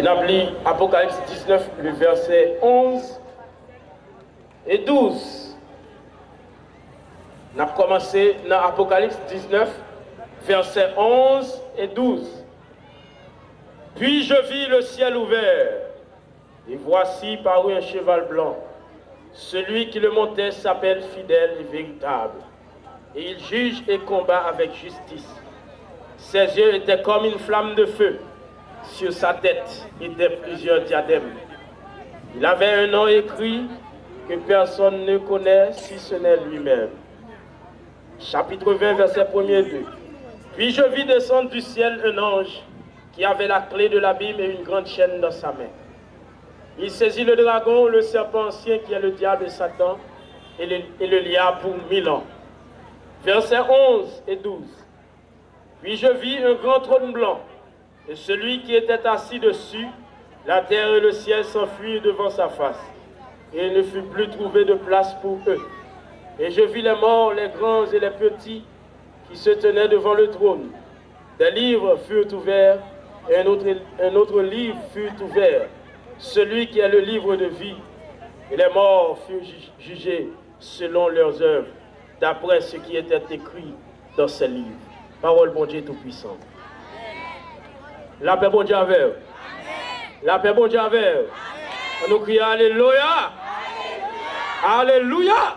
Et nous avons Apocalypse 19, le verset 11 et 12. Nous avons commencé dans Apocalypse 19, verset 11 et 12. Puis je vis le ciel ouvert, et voici parut un cheval blanc. Celui qui le montait s'appelle fidèle et véritable, et il juge et combat avec justice. Ses yeux étaient comme une flamme de feu. Sur sa tête étaient plusieurs diadèmes. Il avait un nom écrit que personne ne connaît si ce n'est lui-même. Chapitre 20, verset 1 et 2. Puis je vis descendre du ciel un ange qui avait la clé de l'abîme et une grande chaîne dans sa main. Il saisit le dragon, le serpent ancien qui est le diable et Satan, et le lia pour 1000 ans. Versets 11 et 12. Puis je vis un grand trône blanc, et celui qui était assis dessus, la terre et le ciel s'enfuirent devant sa face, et il ne fut plus trouvé de place pour eux. Et je vis les morts, les grands et les petits, qui se tenaient devant le trône. Des livres furent ouverts, et un autre livre fut ouvert, celui qui est le livre de vie. Et les morts furent jugés selon leurs œuvres, d'après ce qui était écrit dans ces livres. Parole bon Dieu Tout-Puissant. La paix bon Dieu avec vous. La paix bon Dieu avec vous. On nous crie Alléluia. Alléluia.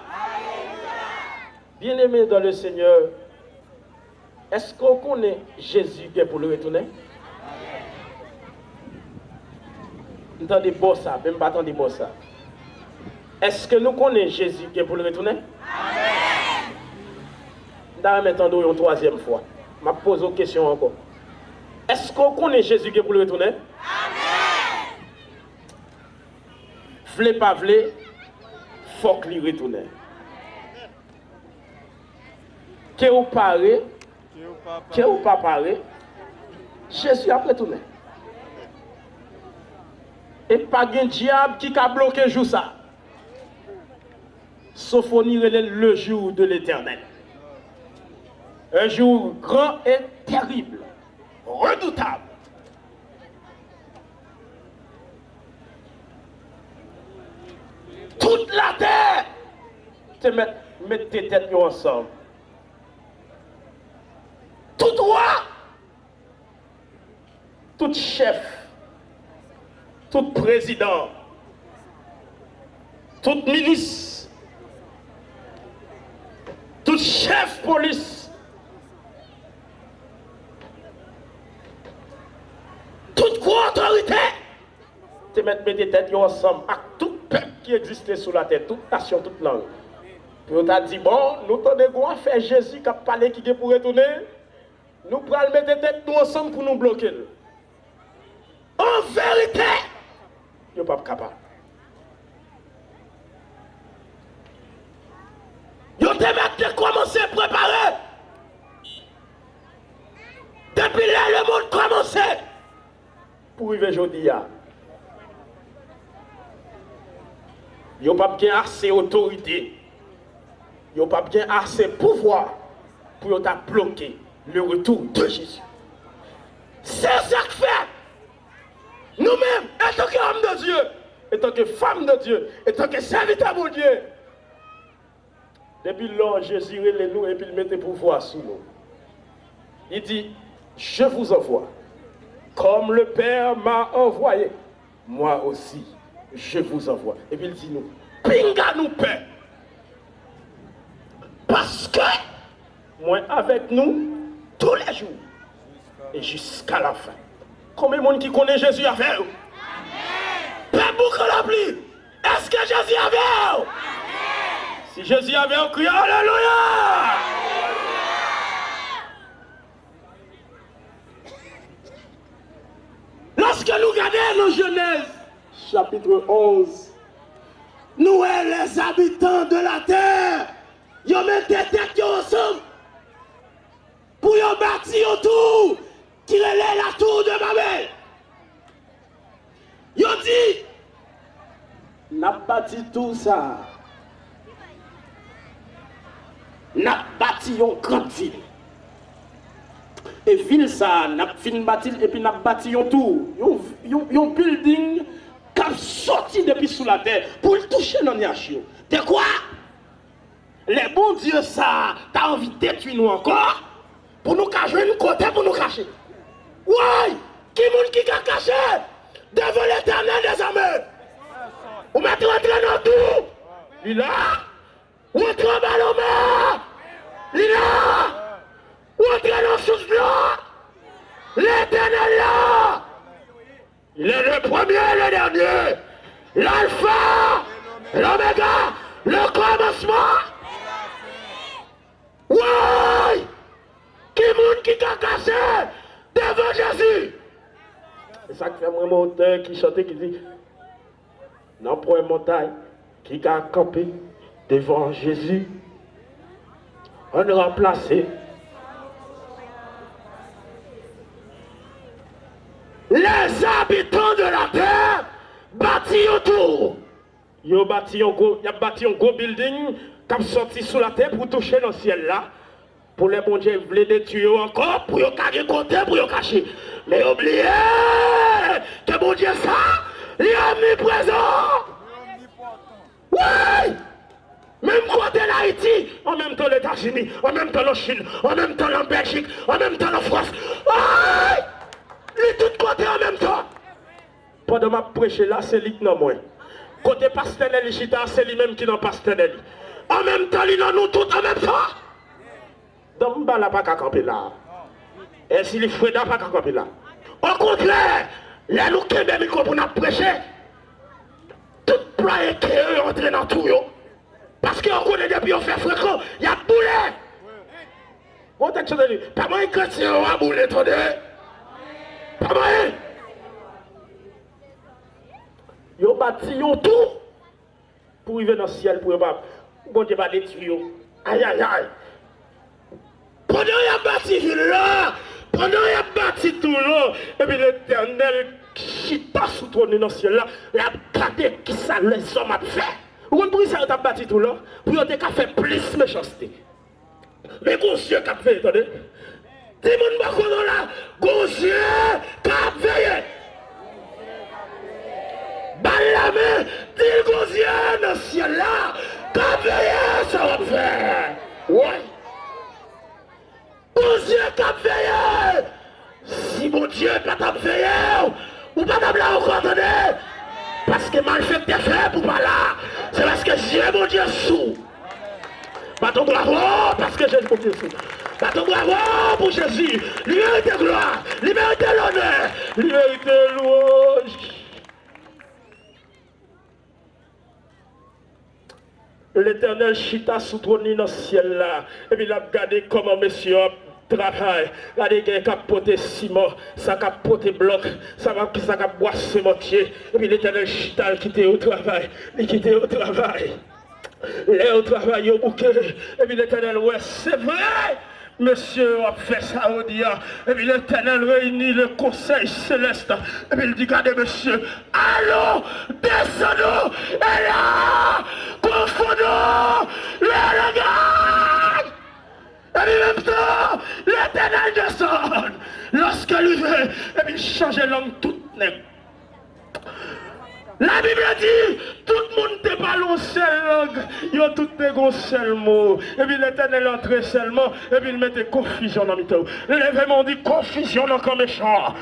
Bien-aimés dans le Seigneur, est-ce qu'on connaît Jésus qui est pour le retourner? Entendez bon ça, même pas attendez bon ça. Est-ce que nous connaissons Jésus qui est pour le retourner? Amen. Maintenant, une troisième fois. Je me pose une question encore. Est-ce qu'on connaît Jésus qui est pour le retourner? Amen. Vle pas vle, faut qu'il retourne. Que ou paré, que ou pas paré, Jésus a retourné. Et pas de diable qui a bloqué jour ça. Sauf le jour de l'Éternel. Un jour grand et terrible, redoutable. Toute la terre te met tes têtes ensemble. Tout roi, tout chef, tout président, tout ministre, tout chef police, toute autorité, te mettre tes têtes ensemble avec tout peuple qui existait sur la terre, toute nation, toute langue. Puis on t'a dit, bon, nous t'avons faire Jésus qui a parlé qui est pour retourner. Nous pourrons mettre les têtes nous ensemble pour nous bloquer. En vérité, nous ne sommes pas capables. Nous devons commencer à préparer. Depuis là, le monde commence pour arriver aujourd'hui. Nous n'avons pas bien assez d'autorité. Nous n'avons pas bien assez de pouvoir pour bloquer le retour de Jésus. C'est ça que fait. Nous-mêmes, en tant qu'homme de Dieu, en tant que femme de Dieu, en tant que serviteur de Dieu, depuis lors, Jésus relève nous et puis il met le pouvoir sur nous. Il dit, je vous envoie, comme le Père m'a envoyé, moi aussi, je vous envoie. Et puis il dit nous, pinga nous paix. Parce que, moi avec nous, tous les jours et jusqu'à la fin. Combien de monde qui connaît Jésus avec vous? Père boucle la pluie. Est-ce que Jésus avec vous? Amen. Si Jésus avait vous, criez Alléluia. Lorsque nous regardons dans Genèse, chapitre 11, nous les habitants de la terre, ils mettent des têtes ensemble. Pour y bâtir autour, qui relève la tour de Babel. Yo dit, n'a bâti tout ça. N'a bâti une grande ville. Et ville ça, n'a fin bâti et puis n'a bâti un tour, un building qui a sorti depuis sous la terre pour le toucher dans les de quoi? Les bons dieux ça, t'as envie de détruire nous encore pour nous cacher une côté pour nous cacher. Ouais, qui monde qui a caché devant l'éternel des armées? Vous mettez rentrer dans tout. Lila, rentrez en ballon, Lila. Entrez dans ce là, l'éternel là, il est le premier et le dernier, l'alpha, l'oméga, le commencement. Ouais, qui monde qui a cassé devant Jésus? C'est ça qui fait moi mon auteur qui chantait qui dit, non pour une montagne qui a campé devant Jésus, on a remplacé. Les habitants de la terre bâtis autour. Ils ont bâti un gros building qui a sorti sous la terre pour toucher dans le ciel là. Pour les bons dieux, ils voulaient détruire encore pour y cacher côté, pour y cacher. Mais oubliez que bon Dieu ça, il est omniprésent. Oui! Même côté l'Haïti, en même temps les États-Unis, en même temps la Chine, en même temps la Belgique, en même temps la France. Oui! Les tout côtés en même temps. Pendant ma prêcher là, c'est lui qui n'a moins. Côté Pastenel, c'est lui-même qui n'a Pastenel. En même temps, il en nous tout en même temps. Donc, il n'a pas qu'à camper là. Et si les frères n'a pas qu'à camper là. Au contraire, là, nous qui avons micro pour nous prêcher, tout plat qui est entré dans tout. Parce qu'on connaît depuis on fait fréquent, il y a boulet. On t'a dit, pas moi que c'est un boulet, attendez. Pas moyen. Ils ont bâti tout pour arriver dans le ciel, pour bon Dieu va détruire. Aïe aïe aïe. Pendant qu'il a bâti là, pendant qu'il a bâti tout là, et puis l'éternel qui t'a soutenu dans le ciel là, il a regardé qui ça les hommes ont fait. Vous comprenez ça, il a bâti tout là, pour qu'il a fait plus méchanceté. Mais gros Dieu qui a fait, attendez. Dis mon bako là, gros Dieu qui a veillé. Balle la main, dis gros Dieu dans le ciel là, qui a veillé, ça va faire. Ouais. Gros Dieu qui a veillé. Si mon Dieu pas t'a veillé, ou pas t'a là encore, attendez. Parce que mal fait t'es fait pour pas là. C'est parce que Dieu mon Dieu sous. Pas ton bravo, parce que Jésus mon Dieu sous. Pas ton bravo pour Jésus. Lui mérite gloire, lui mérite l'honneur, lui mérite louange. L'éternel chita sous trône dans le ciel là. Et puis il a regardé comment monsieur travail. Regardez qu'il a capoté ciment, ça a capoté bloc, ça a boissé mortier. Et puis l'éternel chita quitté au travail. Il quitté au travail. Il est au travail au bouquet. Et puis l'éternel, ouais, c'est vrai. Monsieur a fait ça au dia. Et puis l'éternel réunit le conseil céleste. Et puis il dit, regardez monsieur, allons, descendons, et là, confondons le regard. Et puis en même temps, l'éternel descend. Lorsque lui veut, et puis il change de langue toute nègre. La Bible dit, tout le monde n'est pas une seule langue, ils ont tous un seul mot. Et puis l'éternel entrait seulement, et puis il mettait confusion dans le milieu. L'événement dit confusion dans le méchant.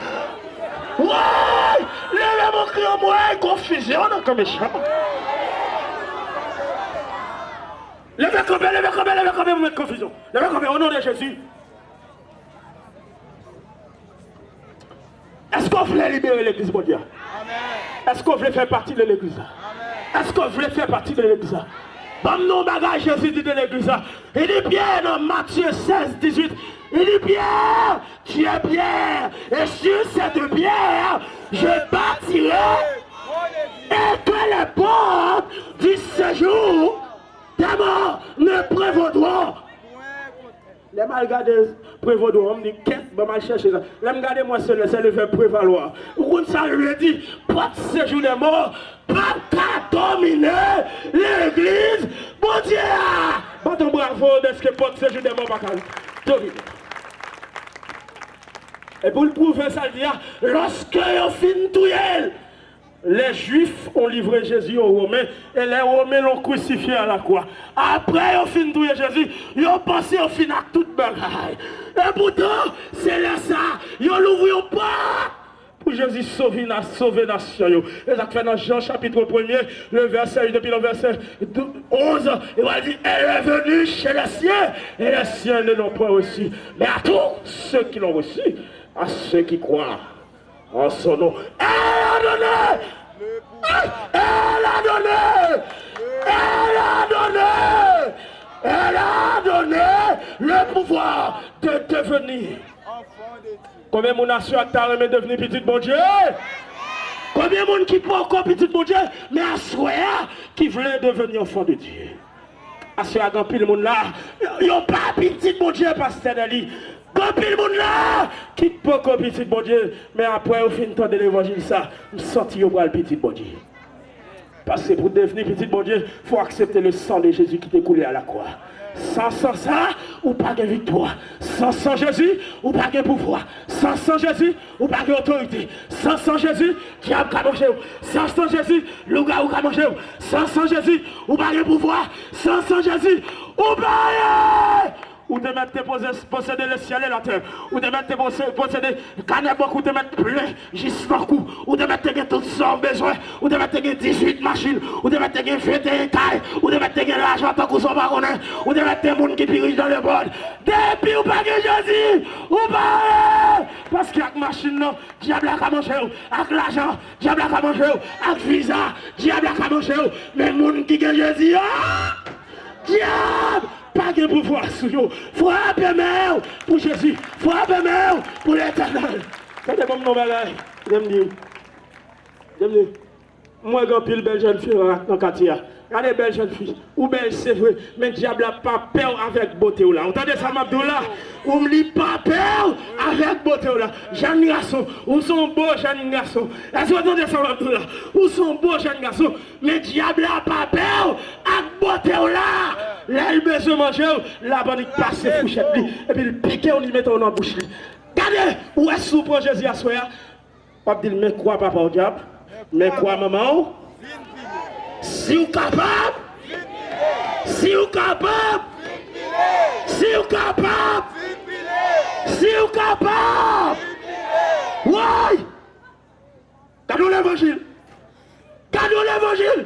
Ouais! L'événement crie au moins confusion dans le méchant. Levez combien, vous mettez confusion. Levez combien, au nom de Jésus. Est-ce qu'on voulait libérer l'église mondiale? Est-ce qu'on voulait faire partie de l'église? Est-ce qu'on voulait faire partie de l'église? Bon, non, bagage, Jésus dit de l'église. Il dit bien dans Matthieu 16, 18. Il dit Pierre, tu es Pierre. Et sur cette pierre, je bâtirai. Et que les portes du séjour des morts ne prévaudront. Les malgadés prévaudront, on me dit, qu'est-ce que je cherche ça? Les malgadés, moi, c'est le fait prévaloir. Où ça lui dit, pas de séjour des morts, pas qu'à dominer l'église. Bon Dieu! Bon ton bravo, est-ce que pas de séjour des morts, pas qu'à dominer? Et pour le prouver, ça dit, lorsque ils fin tout les Juifs ont livré Jésus aux Romains et les Romains l'ont crucifié à la croix. Après, ils ont fini de Jésus, ils ont pensé au final à toute bagaille. Et pourtant, c'est là ça, ils ont ouvert pas pour Jésus sauver la nation. Et ça fait dans Jean chapitre 1er, le verset, depuis le verset 11, il va dire, elle est venue chez les siens, et les siens ne l'ont pas reçu. Mais à tous ceux qui l'ont reçu, à ceux qui croient en son nom, elle a donné, elle a donné, elle a donné, elle a donné le pouvoir de devenir. Combien de monde a su à devenir petit bon Dieu? Combien de monde qui peut encore petit bon Dieu, mais à soi qui voulait devenir enfant de Dieu? À ce grand pile monde là, ils n'ont pas petit bon Dieu, pasteur Dali. Grand pile monde là, qui peut encore petit bon Dieu, mais après au fin de l'évangile ça, nous sortir pour le petit bon Dieu. Parce que pour devenir petit bon Dieu, il faut accepter le sang de Jésus qui t'est coulé à la croix. Sans ça, ou pas de victoire. Sans Jésus, ou pas de pouvoir. Sans Jésus, ou pas d'autorité. Sans Jésus, diable va manger. Sans Jésus, le gars va manger. Sans Jésus, ou pas de pouvoir. Sans Jésus, ou pas. Ou de mettre posséder le ciel et la terre. Ou de mettre posséder canebo, ou de mettre plein jusqu'au cou. Ou de mettre tout son besoin. Ou de mettre 18 machines. Ou de mettre 21 cailles. Ou de mettre l'argent tant qu'on s'en va connaître. Ou de mettre des gens qui pirissent dans le bord. Depuis ou pas que Jésus. Ou pas. Parce qu'il y a une machine, non. Diable a manger. Avec l'argent. Diable a manger. Avec visa. Diable a manger. Mais les gens qui ont Jésus. Diable. Pas de pouvoir sur vous. Frappez-moi pour Jésus. Frappez-moi pour l'Éternel. Quand tu as comme nos bagages, j'aime dire. Moi, j'ai pile belle jeune fille dans le quartier. Regardez belle jeune fille. Ou belle, c'est vrai. Mais le diable n'a pas peur avec beauté. Vous entendez ça, Mabdoula? Ou me dit pas peur avec beauté. Jeune garçon. Ou sont beaux jeunes garçons. Est-ce que vous entendez ça, Mabdoula? Ou sont beaux jeunes garçons. Mais le diable n'a pas peur avec beauté. Là, il besoin de manger, la bonne passe fouchette, et puis il pique, on y met dans la bouche. Regardez, où est-ce que vous Jésus à soi? On dit, mais quoi, papa, au diable? Mais quoi, maman? Si vous capable, si vous capable, si vous capable, si vous capable, oui! Cadeau l'évangile! Cadeau l'évangile!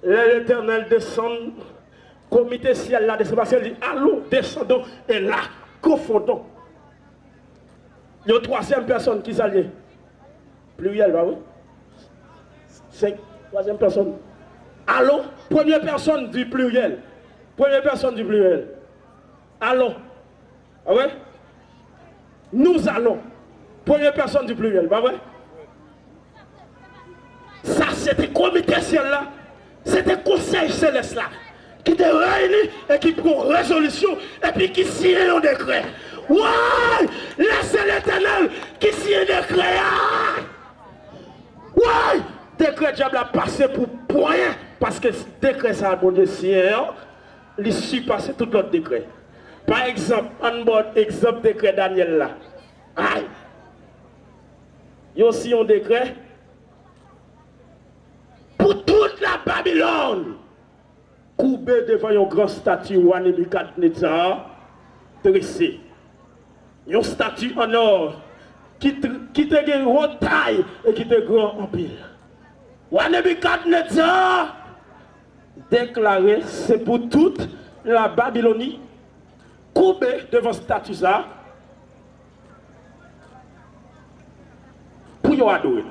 L'Éternel descend, comité ciel là, descend, parce qu'il dit, allons, descendons, et là, confondons. Il y a une troisième personne qui s'allie. Pluriel, bah oui. C'est troisième personne. Allons, première personne du pluriel. Première personne du pluriel. Allons. Ah ouais? Nous allons. Première personne du pluriel, bah ouais? Ça, c'était comité ciel là. C'était le conseil céleste là, qui était réuni et qui prend résolution et puis qui signe un décret. Ouais! Laissez l'Éternel qui signe un décret. Ouais! Décret diable a passé pour rien. Parce que ce décret ça a bon Dieu signé, il surpasse tout l'autre décret. Par exemple, un bon exemple décret Daniel là. Aïe! Il y a aussi un décret. Pour toute la Babylone, courbé devant un grand statue ou un Nebuchadnezzar, dressé. Un statue en or qui te gagne haute taille et qui te grand en pile. Ou un Nebuchadnezzar déclaré, c'est pour toute la Babylonie, courbé devant statue ça, pour y adorer.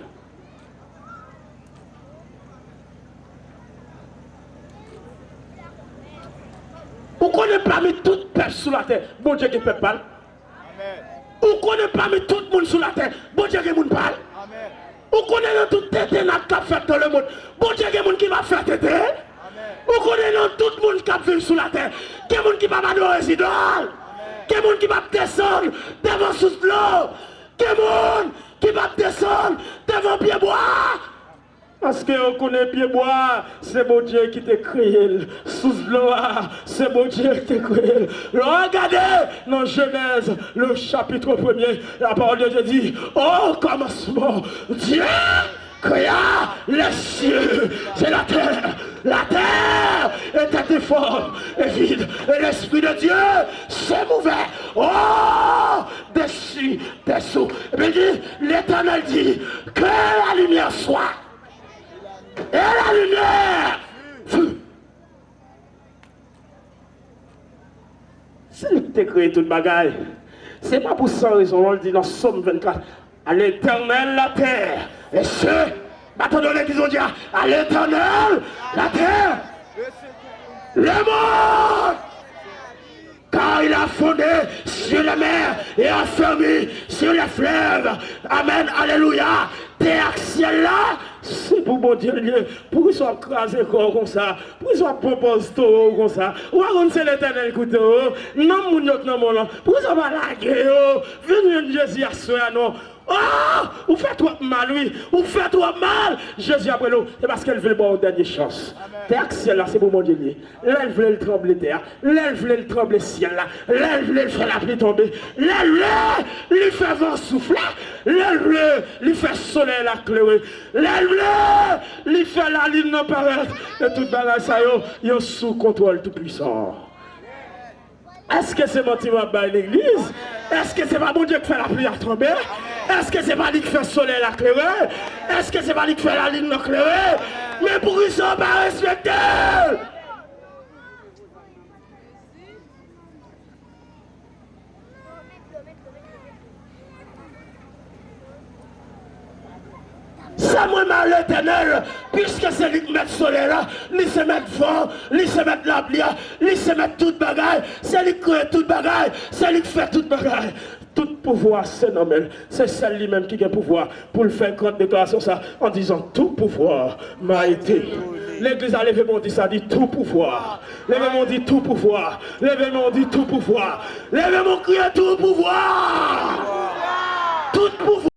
Ou qu'on n'est pas mis tout le peuple sur la terre, bon Dieu qui peut parler. Ou qu'on n'est pas mis tout le monde sur la terre, bon Dieu qui peut parler. Ou qu'on est dans tout tête qui a fait dans le monde, bon Dieu qui va faire tête. Ou qu'on est dans tout le monde qui vit sur la terre, qui est monde qui va adorer les idoles, qui est monde qui va descendre devant sous l'eau, qui est monde qui va descendre devant pied bois. Parce qu'on connaît pied bois, c'est bon Dieu qui t'a créé. Sous gloire, c'est bon Dieu qui t'a créé. Regardez dans Genèse, le chapitre 1er, la parole de Dieu dit, au commencement, Dieu créa les cieux et la terre. La terre était informe et vide. Et l'Esprit de Dieu s'est mouvait. Oh, dessus, dessous. Et puis dit, l'Éternel dit, que la lumière soit. Et la lumière fut. C'est lui qui t'a créé toute bagaille. C'est pas pour ça raison, on le dit dans Somme 24. À l'Éternel la terre et ceux, maintenant qu'ils ont dit à l'Éternel la terre, le monde, car il a fondé sur la mer et a fermé sur les fleuves. Amen, alléluia. Terre, ciel là, c'est pour bon Dieu, pour qu'ils soient crasés comme ça, pour qu'ils soient proposés comme ça. Ou alors c'est l'Éternel écoute, non, mon Dieu, non, mon nom, pour qu'ils soient pas lagués, venez Jésus à soi, non. Oh, vous faites trop mal, oui, vous faites trop mal. Jésus après l'eau, c'est parce qu'elle veut boire une dernière chance. Terre, ciel là, c'est pour mon Dieu. Là, elle voulait le trembler terre, là, elle voulait le trembler ciel là, là, elle voulait le faire la pluie tomber, là, elle lui fait vent souffler, là, elle voulait lui faire soleil la clé, là, elle voulait lui faire la lune non paraître, et tout dans la ça, yo sous contrôle tout puissant. Est-ce que c'est mon petit à l'église? Est-ce que c'est pas mon Dieu qui fait la pluie à tomber? Est-ce que c'est pas lui qui fait le soleil à clairer? Est-ce que c'est pas lui qui fait la lune à clairer? Mais pour ils sont pas respectés? Ça moi mal l'Éternel, puisque c'est lui qui met le soleil là, lui se met vent, lui se met la pluie, lui se met toute bagaille, c'est lui qui crée toute bagaille, c'est lui qui fait toute bagaille. Tout pouvoir, c'est normal. C'est celle lui-même qui a le pouvoir pour le faire grande déclaration ça en disant tout pouvoir m'a été. L'église a levé mon dit ça, dit tout pouvoir. Levé mon dit tout pouvoir. Levé mon dit tout pouvoir. Levé mon cri tout pouvoir. Tout pouvoir.